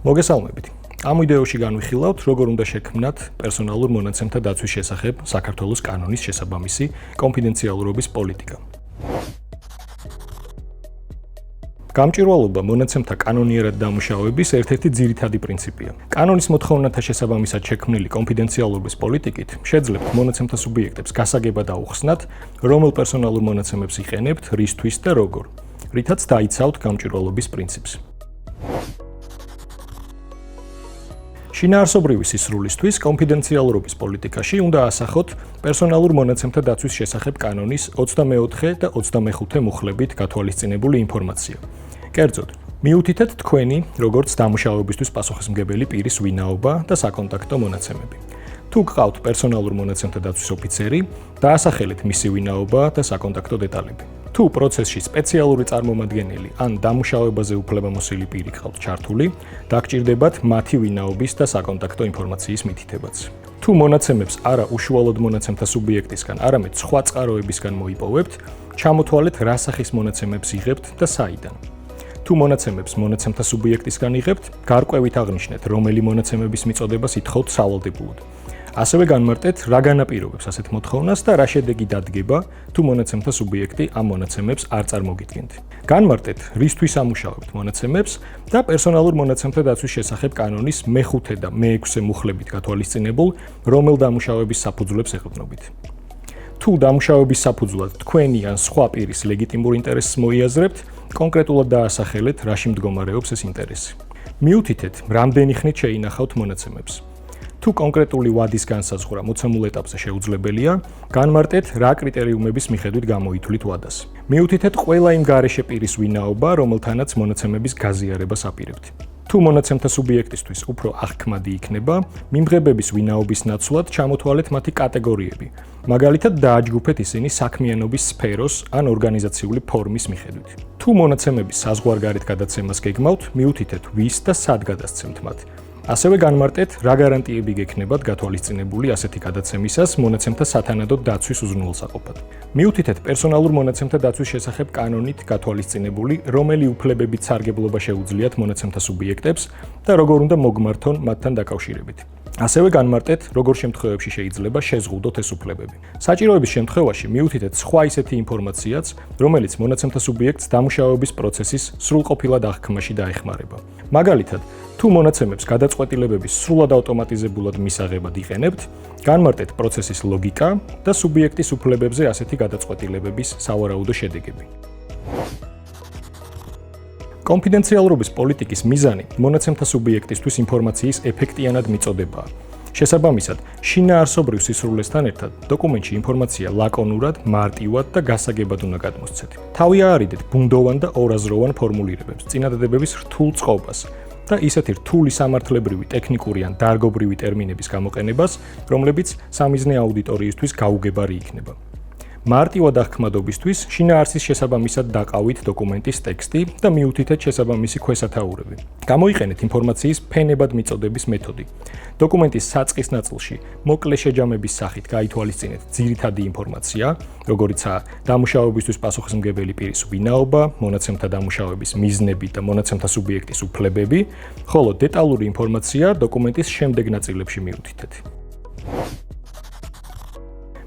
მოგესალმებით. ამ ვიდეოში განვიხილავთ, როგორ უნდა შექმნათ პერსონალურ მონაცემთა დაცვის შესახებ საქართველოს კანონის შესაბამისი კონფიდენციალურობის პოლიტიკა. გამჭვირვალობა მონაცემთა კანონიერად დამუშავების ერთ-ერთი ძირითადი პრინციპია. კანონის მოთხოვნათა შესაბამისად შექმნილი კონფიდენციალურობის პოლიტიკით შეძლებთ მონაცემთა სუბიექტებს გასაგება დაუხსნათ, რომელ პერსონალურ მონაცემებს იყენებთ, რისთვის და როგორ, რითაც დაიცავთ გამჭვირვალობის პრინციპს. შინაარსობრივი სისრულისთვის კონფიდენციალურობის პოლიტიკაში უნდა ასახოთ პერსონალურ მონაცემთა დაცვის შესახებ კანონის 24 და 25 მუხლებით გათვალისწინებული ინფორმაცია. კერძოდ, მიუთითეთ თქვენი, როგორც დამუშავებისთვის პასუხისმგებელი პირის ვინაობა და საკონტაქტო მონაცემები. თუ გყავთ პერსონალურ მონაცემთა დაცვის ოფიცერი, დაასახელეთ მისი ვინაობა და საკონტაქტო დეტალები. თუ პროცესში სპეციალური წარმომადგენელი ან დამუშავებაზე უფლებამოსილი პირი გყავთ ჩართული, დაგჭირდებათ მათი ვინაობის და საკონტაქტო ინფორმაციის მითითებაც. თუ მონაცემებს არა უშუალოდ მონაცემთა სუბიექტისგან, არამედ სხვა წყაროებისგან მოიპოვებთ, ჩამოთვალეთ რა სახის მონაცემებს იღებთ და საიდან. თუ მონაცემებს მონაცემთა სუბიექტისგან იღებთ, გარკვევით აღნიშნეთ, რომელი მონაცემების მიწოდებას ითხოვთ სავალდებულოდ. ასევე განმარტეთ, რა განაპირობებს ასეთ მოთხოვნას და რა შედეგი დადგება, თუ მონაცემთა სუბიექტი ამ მონაცემებს არ წარმოგიდგენთ. განმარტეთ, რისთვის ამუშავებთ მონაცემებს და პერსონალურ მონაცემთა დაცვის შესახებ კანონის მე-5 და მე-6 მუხლებით გათვალისწინებულ, რომელ დამუშავების საფუძვლებს ეყრდნობით. თუ დამუშავების საფუძვლად თქვენი ან სხვა პირის ლეგიტიმურ ინტერესს მოიაზრებთ, კონკრეტულად დაასახელეთ, რაში მდგომარეობს ეს ინტერესი. მიუთითეთ, რამდენი ხნით შეინახავთ მონაცემებს. თუ კონკრეტული ვადის განსაზღვრა მოცემულ ეტაპზე შეუძლებელია, განმარტეთ, რა კრიტერიუმების მიხედვით გამოითვლით ვადას. მიუთითეთ ყველა იმ გარეშე პირის ვინაობა, რომელთანაც მონაცემების გაზიარებას აპირებთ. თუ მონაცემთა სუბიექტისთვის უფრო აღქმადი იქნება, მიმღებების ვინაობის ნაცვლად ჩამოთვალეთ მათი კატეგორიები. მაგალითად, დააჯგუფეთ ისინი საქმიანობის სფეროს ან ორგანიზაციული ფორმის მიხედვით. თუ მონაცემების საზღვარგარეთ გადაცემას გეგმავთ, მიუთითეთ, ვის და სად გადასცემთ მათ. ასევე განმარტეთ, რა გარანტიები გექნებათ გათვალისწინებული ასეთი გადაცემისას მონაცემთა სათანადო დაცვის უზრუნველსაყოფად. მიუთითეთ პერსონალურ მონაცემთა დაცვის შესახებ კანონით გათვალისწინებული, რომელი უფლებებით სარგებლობა შეუძლიათ მონაცემთა სუბიექტებს და როგორ უნდა მოგმართონ მათთან დაკავშირებით. ასევე განმარტეთ, როგორ შემთხვევებში შეიძლება შეზღუდოთ ეს უფლებები. საჭიროების შემთხვევაში მიუთითეთ სხვა ისეთი ინფორმაციაც, რომელიც მონაცემთა სუბიექტს დამუშავების პროცესის სრულყოფილად აღქმაში დაეხმარება. მაგალითად, თუ მონაცემებს გადაწყვეტილებების სრულად ავტომატიზებულად მისაღებად იყენებთ, განმარტეთ პროცესის ლოგიკა და სუბიექტის უფლებებზე ასეთი გადაწყვეტილებების სავარაუდო შედეგები. კონფიდენციალურობის პოლიტიკის მიზანი მონაცემთა სუბიექტისთვის ინფორმაციის ეფექტიანად მიწოდებაა. შესაბამისად, შინაარსობრივ სისრულესთან ერთად დოკუმენტში ინფორმაცია ლაკონურად, მარტივად და გასაგებად უნდა გადმოსცეთ. თავი აარიდეთ ბუნდოვან და ორაზროვან ფორმულირებებს, წინადადებების რთულ წყობას და ისეთი რთული სამართლებრივი, ტექნიკური ან დარგობრივი ტერმინების გამოყენებას, რომლებიც სამიზნე აუდიტორიისთვის გაუგებარი იქნება. მარტივად აღქმადობისთვის შინაარსის შესაბამისად დაყავით დოკუმენტის ტექსტი და მიუთითეთ შესაბამისი ქვესათაურები. გამოიყენეთ ინფორმაციის ფენებად მიწოდების მეთოდი. დოკუმენტის საწყის ნაწილში მოკლე შეჯამების სახით გაითვალისწინეთ ძირითადი ინფორმაცია, როგორიცაა დამუშავებისთვის პასუხისმგებელი პირის ვინაობა, მონაცემთა დამუშავების მიზნები და მონაცემთა სუბიექტის უფლებები, ხოლო დეტალური ინფორმაცია დოკუმენტის შემდეგ ნაწილებში მიუთითეთ.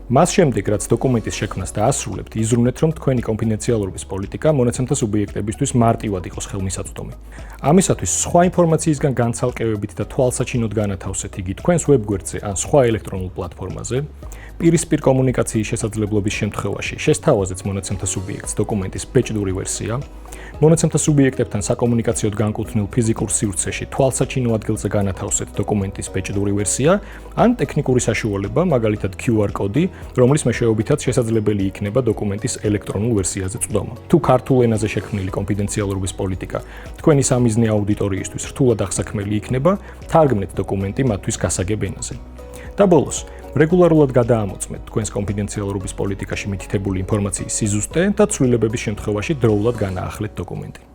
მას შემდეგ, რაც დოკუმენტის შექმნას დაასრულებთ, იზრუნეთ, რომ თქვენი კონფიდენციალურობის პოლიტიკა მონაცემთა სუბიექტებისთვის მარტივად იყოს ხელმისაწვდომი. ამისათვის სხვა ინფორმაციისგან განცალკევებით და თვალსაჩინოდ განათავსეთ იგი თქვენს ვებგვერდზე ან სხვა ელექტრონულ პლატფორმაზე. პირისპირ კომუნიკაციის შესაძლებლობის შემთხვევაში შესთავაზეთ მონაცემთა სუბიექტს დოკუმენტის ბეჭდური ვერსია. მონაცემთა სუბიექტებთან საკომუნიკაციოდ განკუთვნილ ფიზიკურ სივრცეში თვალსაჩინო ადგილზე განათავსეთ დოკუმენტის ბეჭდური ვერსია ან ტექნიკური საშუალება, მაგალითად QR კოდი, რომლის მეშვეობითაც შესაძლებელი იქნება დოკუმენტის ელექტრონულ ვერსიაზე წვდომა. თუ ქართულ ენაზე შექმნილი კონფიდენციალურობის პოლიტიკა თქვენი სამიზნე აუდიტორიისთვის რთულად აღსაქმელი იქნება, თარგმნეთ დოკუმენტი მათთვის გასაგებ ენაზე. და ბოლოს, რეგულარულად გადაამოწმეთ თქვენს კონფიდენციალურობის პოლიტიკაში მითითებული ინფორმაციის სიზუსტე და ცვლილებების შემთხვევაში დროულად განაახლეთ დოკუმენტი.